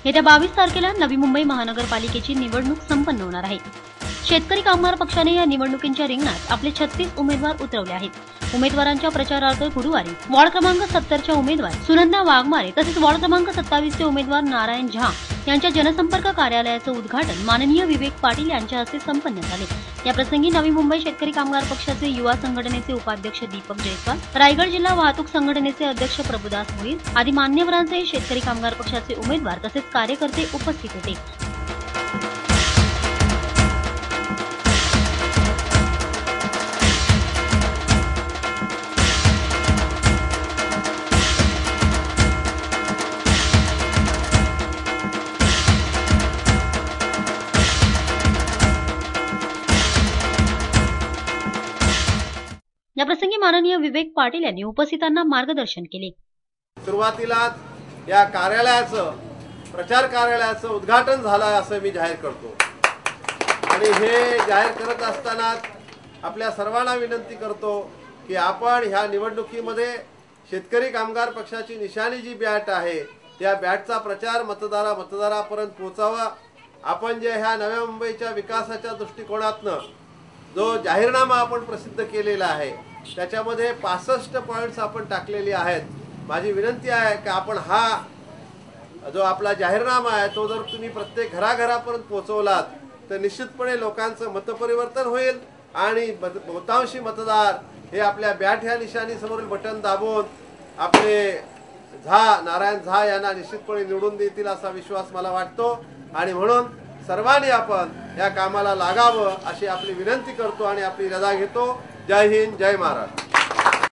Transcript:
येत्या 22 तारखेला नवी मुंबई महानगरपालिकेची निवडणूक संपन्न होणार आहे। शेतकरी कामगार पक्षाने या निवडणुकीच्या रिंगणात आपले 36 उमेदवार उतरवले आहेत। उमेदवारांच्या प्रचारार्थ गुरुवारी वॉर्ड क्रमांक 70 च्या उमेदवार सुनंदा वाघमारे तसेच वॉर्ड क्रमांक 27 चे उमेदवार नारायण झा यांच्या जनसंपर्क कार्यालयाचे उद्घाटन माननीय विवेक पाटील यांच्या हस्ते संपन्न झाले। या प्रसंगी नवी मुंबई शेतकरी कामगार पक्षाचे युवा संघटनेचे उपाध्यक्ष दीपक जयस्वाल, रायगड जिल्हा वाहतूक संघटनेचे अध्यक्ष प्रभुदास भोईर आदी मान्यवरांसह शेतकरी कामगार पक्षाचे उमेदवार तसेच कार्यकर्ते उपस्थित होते। या प्रसंगी माननीय विवेक पाटील यांनी उपस्थितांना मार्गदर्शन केले। सुरुवातीला या कार्यालयाचं प्रचार कार्यालयाचं उद्घाटन झालं असं मी जाहीर करतो आणि हे जाहीर करत असताना आपल्या सर्वांना विनंती करतो की आपण ह्या निवडणुकीमध्ये शेतकरी कामगार पक्षाची निशाणी जी बॅट आहे त्या बॅटचा प्रचार मतदारापर्यंत पोहोचावा। आपण जे ह्या नव्या मुंबईच्या विकासाच्या दृष्टिकोनातनं जो जाहीरनामा आपण प्रसिद्ध केलेला आहे त्याच्यामध्ये 65 पॉइंट्स आपण टाकलेले आहेत। माझी विनंती आहे की आपण हा जो आपला जाहीरनामा आहे तो जर तुम्ही प्रत्येक घराघरापर्यंत पोहोचवलात तर निश्चितपणे लोकांचं मतपरिवर्तन होईल आणि बहुतांशी मतदार हे आपल्या बॅट ह्या निशाणी समोरील बटन दाबून आपले नारायण झा यांना निश्चितपणे निवडून देतील असा विश्वास मला वाटतो आणि म्हणून सर्वांनी आपण या कामाला लागावं अशी आपली विनंती करतो आणि आपली रजा घेतो। जय हिंद, जय महाराष्ट्र।